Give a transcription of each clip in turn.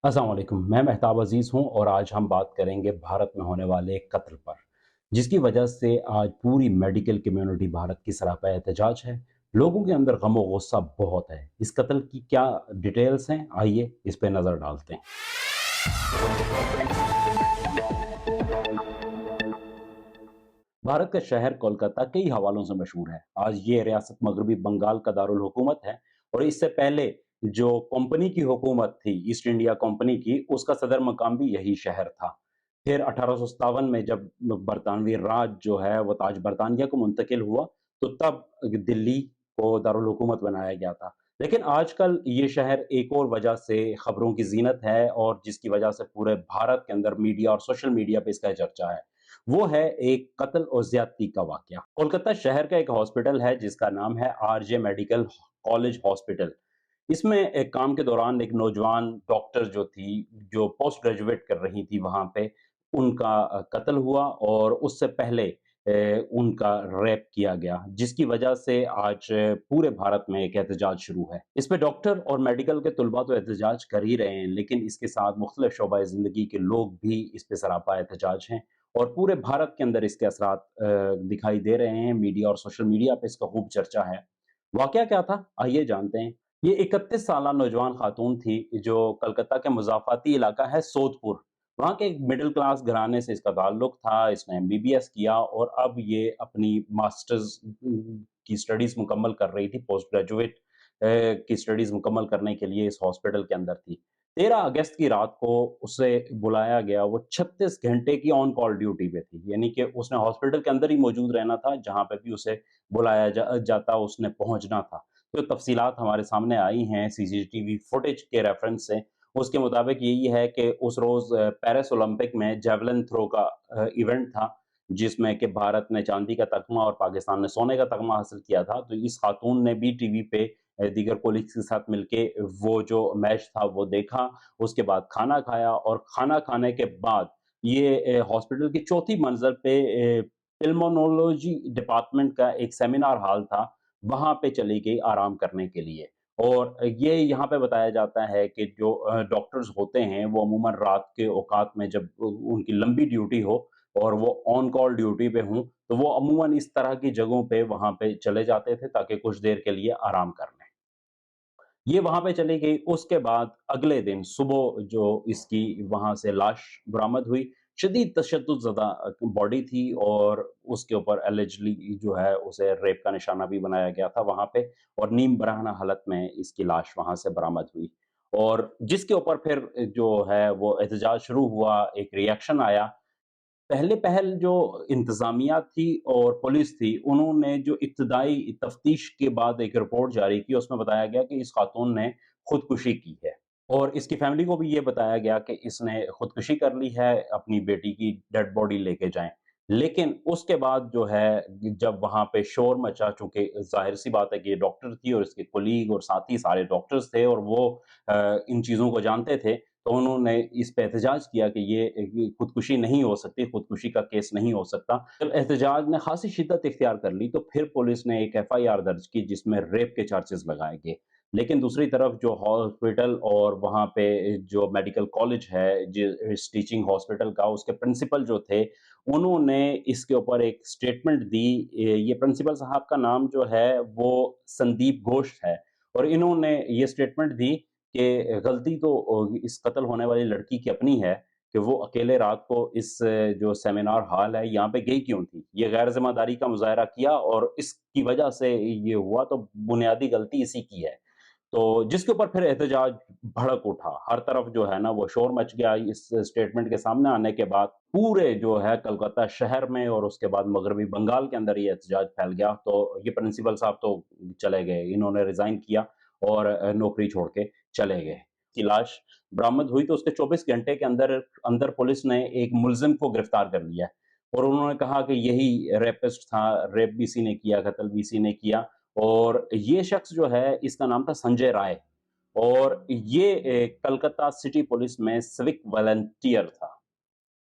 अस्सलाम वालेकुम। मैं मेहताब अजीज़ हूँ और आज हम बात करेंगे भारत में होने वाले एक कत्ल पर, जिसकी वजह से आज पूरी मेडिकल कम्युनिटी भारत की सरापा एहतजाज है। लोगों के अंदर गम और गुस्सा बहुत है। इस कत्ल की क्या डिटेल्स हैं, आइए इस पे नज़र डालते हैं। भारत का शहर कोलकाता कई हवालों से मशहूर है। आज ये रियासत मगरबी बंगाल का दारुल हुकूमत है और इससे पहले जो कंपनी की हुकूमत थी, ईस्ट इंडिया कंपनी की, उसका सदर मकाम भी यही शहर था। फिर 1857 में जब बरतानवी राज जो है वो ताज बरतानिया को मुंतकिल हुआ, तो तब दिल्ली को दारुल हुकूमत बनाया गया था। लेकिन आजकल ये शहर एक और वजह से खबरों की ज़ीनत है और जिसकी वजह से पूरे भारत के अंदर मीडिया और सोशल मीडिया पे इसका चर्चा है। वो है एक कत्ल और ज़्यादती का वाक़या। कोलकाता शहर का एक हॉस्पिटल है जिसका नाम है आरजे मेडिकल कॉलेज हॉस्पिटल। इसमें एक काम के दौरान एक नौजवान डॉक्टर जो थी, जो पोस्ट ग्रेजुएट कर रही थी वहाँ पे, उनका कत्ल हुआ और उससे पहले उनका रेप किया गया, जिसकी वजह से आज पूरे भारत में एक एहतजाज शुरू है। इस पे डॉक्टर और मेडिकल के तुलबा तो एहतजाज कर ही रहे हैं, लेकिन इसके साथ मुख्तलिफ शोबाए ज़िंदगी के लोग भी इस पे सरापा एहतजाज हैं और पूरे भारत के अंदर इसके असरात दिखाई दे रहे हैं। मीडिया और सोशल मीडिया पे इसका खूब चर्चा है। वाक़या क्या था? आइए जानते हैं। ये 31 साला नौजवान खातून थी जो कलकत्ता के मुज़ाफ़ाती इलाका है सोदपुर, वहाँ के एक मिडल क्लास घराने से इसका ताल्लुक था। इसने एमबीबीएस किया और अब ये अपनी मास्टर्स की स्टडीज़ मुकम्मल कर रही थी, पोस्ट ग्रेजुएट की स्टडीज़ मुकम्मल करने के लिए इस हॉस्पिटल के अंदर थी। 13 अगस्त की रात को उसे बुलाया गया, वो 36 घंटे की ऑन कॉल ड्यूटी पे थी, यानी कि उसने हॉस्पिटल के अंदर ही मौजूद रहना था, जहाँ पे भी उसे बुलाया जाता उसने पहुँचना था। तो तफ़सीलात हमारे सामने आई हैं सीसीटीवी फुटेज के रेफ़रेंस से। उसके मुताबिक यही है कि उस रोज़ पेरिस ओलंपिक में जेवलिन थ्रो का इवेंट था, जिसमें कि भारत ने चांदी का तगमा और पाकिस्तान ने सोने का तगमा हासिल किया था। तो इस खातून ने भी टीवी पे दीगर कोलीग्स के साथ मिलके वो जो मैच था वो देखा, उसके बाद खाना खाया और खाना खाने के बाद ये हॉस्पिटल की चौथी मंज़िल पे पिल्मोनोलॉजी डिपार्टमेंट का एक सेमिनार हॉल था, वहाँ पे चली गई आराम करने के लिए। और ये यहाँ पे बताया जाता है कि जो डॉक्टर्स होते हैं, वो अमूमन रात के औकात में जब उनकी लंबी ड्यूटी हो और वो ऑन कॉल ड्यूटी पे हों, तो वो अमूमन इस तरह की जगहों पे वहाँ पे चले जाते थे ताकि कुछ देर के लिए आराम कर लें। ये वहाँ पे चली गई, उसके बाद अगले दिन सुबह जो इसकी वहाँ से लाश बरामद हुई, शदीद तशद्दुद ज़दा बॉडी थी और उसके ऊपर एलिजिडली जो है उसे रेप का निशाना भी बनाया गया था वहाँ पे और नीम बरहना हालत में इसकी लाश वहाँ से बरामद हुई। और जिसके ऊपर फिर जो है वो एहतजाज शुरू हुआ, एक रिएक्शन आया। पहले पहल जो इंतज़ामिया थी और पुलिस थी, उन्होंने जो इब्तिदाई तफ्तीश के बाद एक रिपोर्ट जारी की, उसमें बताया गया कि इस खातून ने खुदकुशी की है। और इसकी फैमिली को भी ये बताया गया कि इसने खुदकुशी कर ली है, अपनी बेटी की डेड बॉडी लेके जाएँ। लेकिन उसके बाद जो है, जब वहाँ पे शोर मचा, चूँकि ज़ाहिर-सी बात है कि ये डॉक्टर थी और इसके कोलीग और साथी सारे डॉक्टर्स थे और वो इन चीज़ों को जानते थे, तो उन्होंने इस पे एहतजाज किया कि ये खुदकुशी नहीं हो सकती, खुदकुशी का केस नहीं हो सकता। जब एहतजाज ने खासी शिद्दत इख्तियार कर ली, तो फिर पुलिस ने एक एफआईआर दर्ज की जिसमें रेप के चार्जेस लगाए गए। लेकिन दूसरी तरफ जो हॉस्पिटल और वहाँ पे जो मेडिकल कॉलेज है, इस टीचिंग हॉस्पिटल का, उसके प्रिंसिपल जो थे, उन्होंने इसके ऊपर एक स्टेटमेंट दी। ये प्रिंसिपल साहब का नाम जो है वो संदीप घोष है और इन्होंने ये स्टेटमेंट दी कि गलती तो इस कत्ल होने वाली लड़की की अपनी है कि वो अकेले रात को इस जो सेमिनार हॉल है यहाँ पे गई क्यों थी? ये गैर ज़िम्मेदारी का मुज़ाहिरा किया और इसकी वजह से ये हुआ, तो बुनियादी गलती इसी की है। तो जिसके ऊपर फिर एहतजाज भड़क उठा। हर तरफ जो है ना वो शोर मच गया इस स्टेटमेंट के सामने आने के बाद। पूरे जो है कलकत्ता शहर में और उसके बाद मगरबी बंगाल के अंदर ये एहतजाज फैल गया। तो ये प्रिंसिपल साहब तो चले गए, इन्होंने रिज़ाइन किया और नौकरी छोड़ के चले गए। की लाश बरामद हुई तो उसके 24 घंटे के अंदर अंदर पुलिस ने एक मुल्ज़िम को गिरफ्तार कर लिया और उन्होंने कहा कि यही रेपिस्ट था, रेप भी इसी ने किया, कत्ल भी इसी ने किया। और ये शख्स जो है, इसका नाम था संजय राय और ये कलकत्ता सिटी पुलिस में सिविक वॉलंटियर था।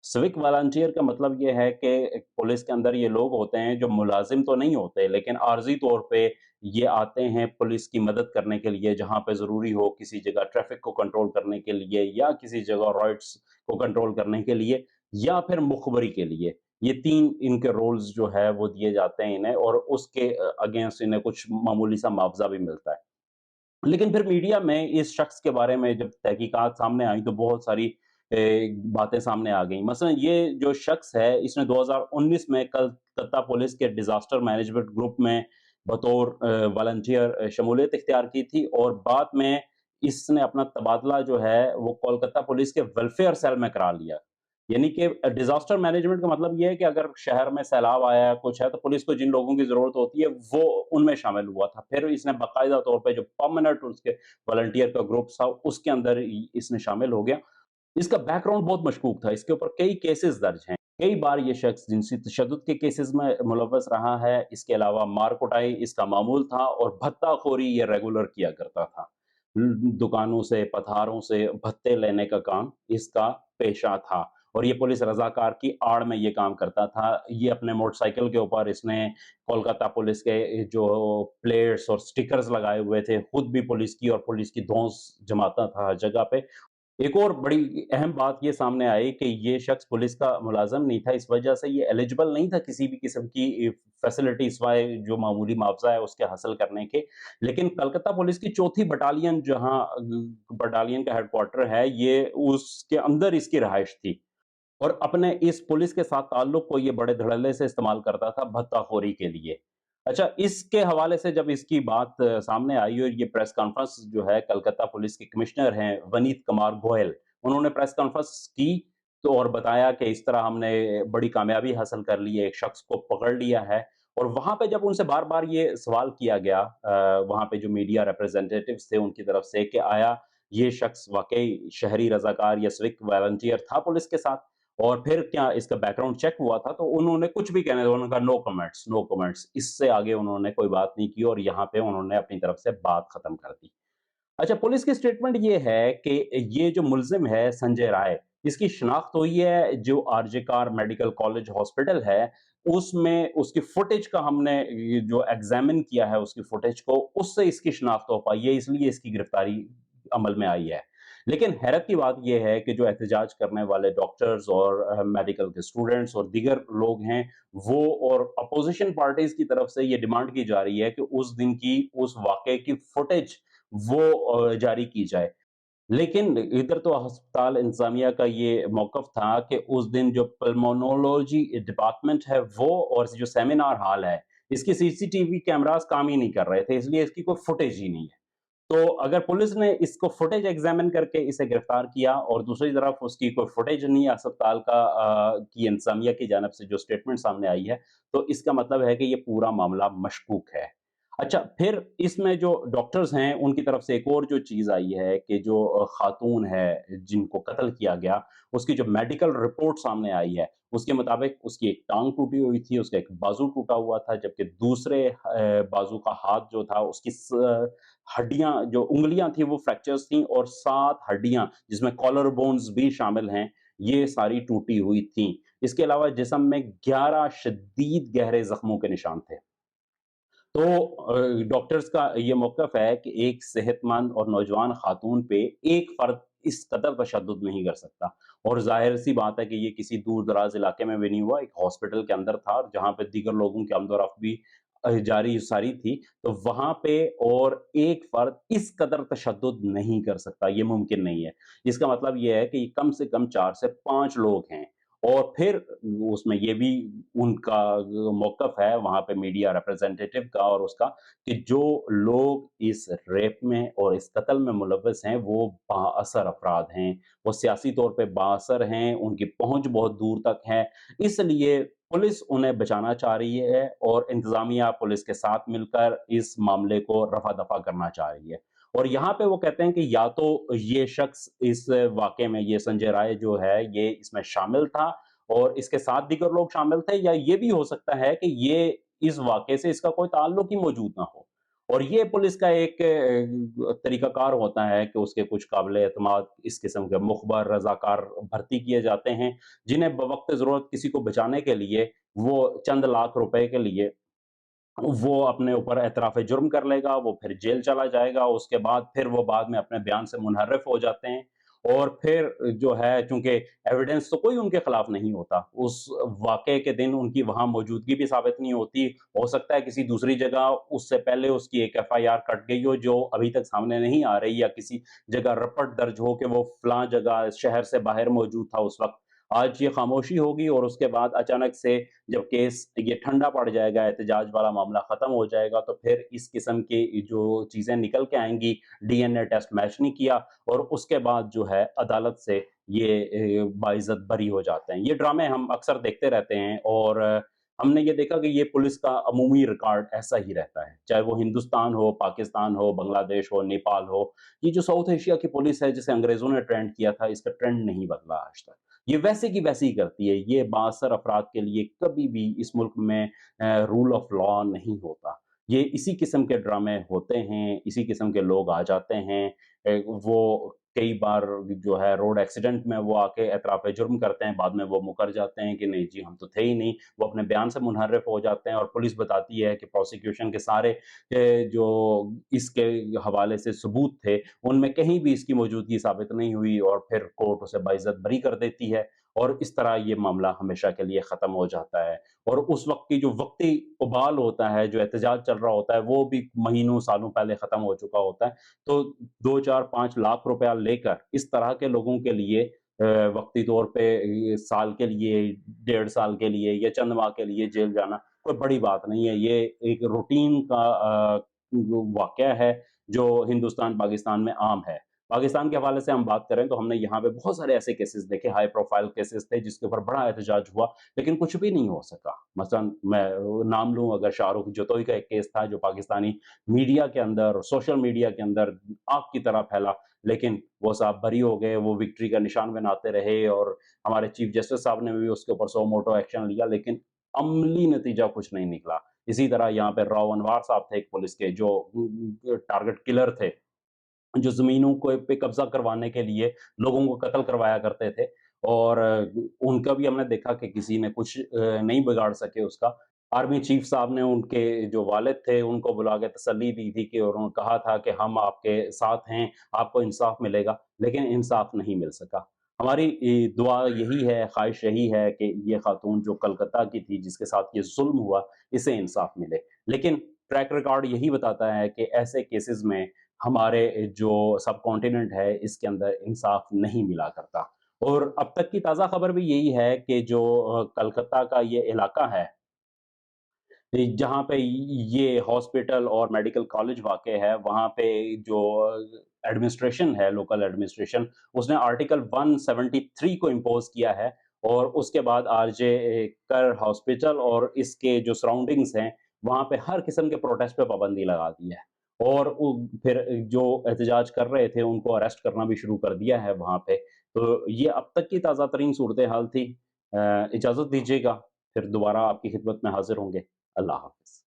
सिविक वॉलंटियर का मतलब ये है कि पुलिस के अंदर ये लोग होते हैं जो मुलाजिम तो नहीं होते, लेकिन आर्जी तौर पे ये आते हैं पुलिस की मदद करने के लिए, जहाँ पे ज़रूरी हो, किसी जगह ट्रैफ़िक को कंट्रोल करने के लिए या किसी जगह रॉयट्स को कंट्रोल करने के लिए या फिर मुखबरी के लिए। ये 3 इनके रोल्स जो है वो दिए जाते हैं इन्हें और उसके अगेंस्ट इन्हें कुछ मामूली सा मुआवज़ा भी मिलता है। लेकिन फिर मीडिया में इस शख्स के बारे में जब तहकीकात सामने आई तो बहुत सारी बातें सामने आ गईं। मसलन ये जो शख्स है इसने 2019 में कलकत्ता पुलिस के डिज़ास्टर मैनेजमेंट ग्रुप में बतौर वॉलंटियर शमूलियत इख्तियार की थी और बाद में इसने अपना तबादला जो है वो कोलकाता पुलिस के वेलफेयर सेल में करा लिया। यानी कि डिज़ास्टर मैनेजमेंट का मतलब ये है कि अगर शहर में सैलाब आया है, कुछ है, तो पुलिस को जिन लोगों की ज़रूरत होती है, वो उनमें शामिल हुआ था। फिर इसने बाकायदा तौर पे जो परमानेंट उसके वॉलंटियर का ग्रुप था, उसके अंदर इसने शामिल हो गया। इसका बैकग्राउंड बहुत मशकूक था, इसके ऊपर कई केसेज़ दर्ज हैं। कई बार ये शख्स जिनसी तशद्दुद के केसेज़ में मुलव्वस रहा है, इसके अलावा मार-कुटाई इसका मामूल था और भत्ताखोरी ये रेगुलर किया करता था। दुकानों से, पथारों से भत्ते लेने का काम इसका पेशा था और ये पुलिस रज़ाकार की आड़ में ये काम करता था। ये अपने मोटरसाइकिल के ऊपर इसने कोलकाता पुलिस के जो प्लेट्स और स्टिकर्स लगाए हुए थे, खुद भी पुलिस की और पुलिस की धौंस जमाता था हर जगह पे। एक और बड़ी अहम बात ये सामने आई कि ये शख्स पुलिस का मुलाज़िम नहीं था, इस वजह से ये एलिजिबल नहीं था किसी भी किस्म की फैसिलिटी सिवाय जो मामूली मुआवज़ा है उसके हासिल करने के। लेकिन कलकत्ता पुलिस की चौथी बटालियन जहाँ बटालियन का हेडक्वार्टर है, ये उसके अंदर इसकी रहाइश थी और अपने इस पुलिस के साथ ताल्लुक को ये बड़े धड़ल्ले से इस्तेमाल करता था भत्ताखोरी के लिए। अच्छा, इसके हवाले से जब इसकी बात सामने आई और ये प्रेस कॉन्फ्रेंस जो है कलकत्ता पुलिस के कमिश्नर हैं वनीत कुमार गोयल, उन्होंने प्रेस कॉन्फ्रेंस की तो और बताया कि इस तरह हमने बड़ी कामयाबी हासिल कर ली है, एक शख्स को पकड़ लिया है और वहाँ पे जब उनसे बार-बार ये सवाल किया गया वहाँ पे जो मीडिया रिप्रेजेंटेटिव्स थे उनकी तरफ से कि आया ये शख्स वाक़ई शहरी रज़ाकार या सिविक वॉलंटियर था पुलिस के साथ? और फिर क्या इसका बैकग्राउंड चेक हुआ था, तो उन्होंने कुछ भी कहने उन्होंने कहा नो कमेंट्स, नो कमेंट्स। इससे आगे उन्होंने कोई बात नहीं की और यहाँ पे उन्होंने अपनी तरफ से बात खत्म कर दी। अच्छा, पुलिस की स्टेटमेंट ये है कि ये जो मुल्ज़िम है संजय राय, इसकी शिनाख्त हुई है जो RJ car medical college hospital है, उसमें उसकी फुटेज का हमने ये जो एग्ज़ामिन किया है उसकी फुटेज को, उससे इसकी शिनाख्त हो पाई है, इसलिए इसकी गिरफ्तारी अमल में आई है। लेकिन हैरत की बात ये है कि जो एहतजाज करने वाले डॉक्टर्स और मेडिकल के स्टूडेंट्स और दीगर लोग हैं, वो और अपोज़िशन पार्टीज़ की तरफ से ये डिमांड की जा रही है कि उस दिन की, उस वाक़ये की फुटेज वो जारी की जाए। लेकिन इधर तो अस्पताल इंतज़ामिया का ये मौक़िफ़ था कि उस दिन जो पल्मोनोलॉजी डिपार्टमेंट है वो और जो सेमिनार हॉल है, इसकी सीसीटीवी कैमराज़ काम ही नहीं कर रहे थे, इसलिए इसकी कोई फुटेज ही नहीं है। तो अगर पुलिस ने इसको फुटेज एग्ज़ामिन करके इसे गिरफ्तार किया और दूसरी तरफ उसकी कोई फुटेज नहीं है अस्पताल का की इंतज़ामिया की जानिब से जो स्टेटमेंट सामने आई है, तो इसका मतलब है कि ये पूरा मामला मशकूक है। अच्छा, फिर इसमें जो डॉक्टर्स हैं, उनकी तरफ से एक और जो चीज़ आई है कि जो खातून है, जिनको कत्ल किया गया, उसकी जो मेडिकल रिपोर्ट सामने आई है, उसके मुताबिक उसकी एक टाँग टूटी हुई थी, उसका एक बाजू टूटा हुआ था, जबकि दूसरे बाजू का हाथ जो था, उसकी हड्डियाँ जो उँगलियाँ थी, वो फ्रैक्चर्स थीं और 7 हड्डियाँ, जिसमें कॉलर बोन्स भी शामिल हैं, ये सारी टूटी हुई थीं। इसके अलावा जिस्म में 11 शदीद गहरे ज़ख्मों के निशान थे। तो डॉक्टर्स का ये मौक़िफ़ है कि एक सेहतमंद और नौजवान ख़ातून पे एक फ़र्द इस कदर तशद्दुद नहीं कर सकता और ज़ाहिर-सी बात है कि ये किसी दूर-दराज़ इलाके में भी नहीं हुआ, एक हॉस्पिटल के अंदर था और जहाँ पे दीगर लोगों की आमद-ओ-रफ़्त भी जारी-सारी थी, तो वहाँ पे और एक फ़र्द इस कदर तशद्दुद नहीं कर सकता, ये मुमकिन नहीं है। इसका मतलब ये है कि कम से कम 4 से 5 लोग हैं और फिर उसमें ये भी उनका मौक़िफ़ है वहाँ पे मीडिया रिप्रेजेंटेटिव का और उसका कि जो लोग इस रेप में और इस कत्ल में मुलव्वस हैं, वो बाअसर अफ़राद हैं। वो सियासी तौर पे बाअसर हैं, उनकी पहुँच बहुत दूर तक है, इसलिए पुलिस उन्हें बचाना चाह रही है और इंतज़ामिया पुलिस के साथ मिलकर इस मामले को रफ़ा-दफ़ा करना चाह रही है। और यहाँ पे वो कहते हैं कि या तो ये शख्स इस वाक़ये में ये संजय राय जो है, ये इसमें शामिल था और इसके साथ दीगर लोग शामिल थे या ये भी हो सकता है कि ये इस वाक़ये से इसका कोई ताल्लुक ही मौजूद ना हो। और ये पुलिस का एक तरीकाकार होता है कि उसके कुछ काबिल-एतमाद इस किस्म के मुख़बर, रज़ाकार भर्ती किए जाते हैं, जिन्हें बवक़्त ज़रूरत किसी को बचाने के लिए वो चंद लाख रुपए के लिए वो अपने ऊपर एतराफ़ जुर्म कर लेगा, वो फिर जेल चला जाएगा, उसके बाद फिर वो बाद में अपने बयान से मुनहर्रिफ़ हो जाते हैं और फिर जो है चूँकि एविडेंस तो कोई उनके खिलाफ नहीं होता, उस वाक़ये के दिन उनकी वहाँ मौजूदगी भी साबित नहीं होती, हो सकता है किसी दूसरी जगह उससे पहले उसकी एक एफ़आईआर कट गई हो जो अभी तक सामने नहीं आ रही या किसी जगह रपट दर्ज हो कि वो फलाँ जगह शहर से बाहर मौजूद था उस वक़्त। आज ये खामोशी होगी और उसके बाद अचानक से जब केस ये ठंडा पड़ जाएगा, एहतजाज वाला मामला खत्म हो जाएगा, तो फिर इस किस्म की जो चीज़ें निकल के आएँगी, डीएनए टेस्ट मैच नहीं किया और उसके बाद जो है अदालत से ये बाइज़्ज़त बरी हो जाते हैं। ये ड्रामे हम अक्सर देखते रहते हैं और हमने ये देखा कि ये पुलिस का अमूमी रिकॉर्ड ऐसा ही रहता है। चाहे वो हिंदुस्तान हो, पाकिस्तान हो, बांग्लादेश हो, नेपाल हो, ये जो साउथ एशिया की पुलिस है जिसे अंग्रेज़ों ने ट्रेंड किया था, इसका ट्रेंड नहीं बदला आज तक। ये वैसे की वैसे ही करती है। ये बाअसर अफ़राद के लिए कभी भी इस मुल्क में रूल ऑफ़ लॉ नहीं होता। ये इसी किस्म के ड्रामे होते हैं, इसी किस्म के लोग आ जाते हैं। वो कई बार जो है रोड एक्सीडेंट में वो आके एतराफ़ जुर्म करते हैं, बाद में वो मुकर जाते हैं कि नहीं जी हम तो थे ही नहीं। वो अपने बयान से मुनहर्रिफ़ हो जाते हैं और पुलिस बताती है कि प्रोसिक्यूशन के सारे जो इसके हवाले से सबूत थे, उनमें कहीं भी इसकी मौजूदगी साबित नहीं हुई और फिर कोर्ट उसे बाइज़्ज़त बरी कर देती है और इस तरह ये मामला हमेशा के लिए ख़त्म हो जाता है। और उस वक़्त की जो वक़्ती उबाल होता है, जो एहतजाज चल रहा होता है, वो भी महीनों, सालों पहले ख़त्म हो चुका होता है। तो 2, 4, 5 लाख रुपया लेकर इस तरह के लोगों के लिए वक़्ती तौर पे ये साल के लिए, डेढ़ साल के लिए या चंद माह के लिए जेल जाना कोई बड़ी बात नहीं है। ये एक रूटीन का जो वाक़या है, जो हिंदुस्तान, पाकिस्तान में आम है। पाकिस्तान के हवाले से हम बात करें तो हमने यहाँ पे बहुत सारे ऐसे केसेज़ देखे, हाई प्रोफ़ाइल केसेज़ थे जिसके ऊपर बड़ा एहतजाज हुआ, लेकिन कुछ भी नहीं हो सका। मसलन मैं नाम लूँ अगर शाहरुख जतोई का एक केस था जो पाकिस्तानी मीडिया के अंदर, सोशल मीडिया के अंदर आग की तरह फैला, लेकिन वो साहब बरी हो गए, वो विक्ट्री का निशान बनाते रहे और हमारे चीफ जस्टिस साहब ने भी उसके ऊपर सो मोटो एक्शन लिया, लेकिन अमली नतीजा कुछ नहीं निकला। इसी तरह यहाँ पे राव अनवार साहब थे एक पुलिस के जो टारगेट किलर थे। जो ज़मीनों को पे कब्ज़ा करवाने के लिए लोगों को कत्ल करवाया करते थे और उनका भी हमने देखा कि किसी ने कुछ नहीं बिगाड़ सके उसका। आर्मी चीफ साहब ने उनके जो वालिद थे, उनको बुला के तसल्ली दी थी कि और उन्होंने कहा था कि हम आपके साथ हैं, आपको इंसाफ़ मिलेगा, लेकिन इंसाफ़ नहीं मिल सका। हमारी दुआ यही है, ख़्वाहिश यही है कि ये ख़ातून जो कलकत्ता की थी, जिसके साथ ये ज़ुल्म हुआ, इसे इंसाफ़ मिले। लेकिन ट्रैक रिकॉर्ड यही बताता है कि ऐसे केसेज़ में हमारे जो सबकॉन्टिनेंट है, इसके अंदर इंसाफ नहीं मिला करता। और अब तक की ताज़ा खबर भी यही है कि जो कलकत्ता का ये इलाका है, जहाँ पे ये हॉस्पिटल और मेडिकल कॉलेज वाक़ है, वहाँ पे जो एडमिनिस्ट्रेशन है, लोकल एडमिनिस्ट्रेशन, उसने आर्टिकल 173 को इम्पोज़ किया है और उसके बाद आरजे कर हॉस्पिटल और इसके जो सराउंडिंग्स हैं, वहाँ पे हर किस्म के प्रोटेस्ट पे पाबंदी लगा दी है। और फिर जो एहतजाज कर रहे थे, उनको अरेस्ट करना भी शुरू कर दिया है वहाँ पे। तो ये अब तक की ताज़ा तरीन सूरत-ए-हाल थी। इजाज़त दीजिएगा, फिर दोबारा आपकी खिदमत में हाज़िर होंगे। अल्लाह हाफ़िज़।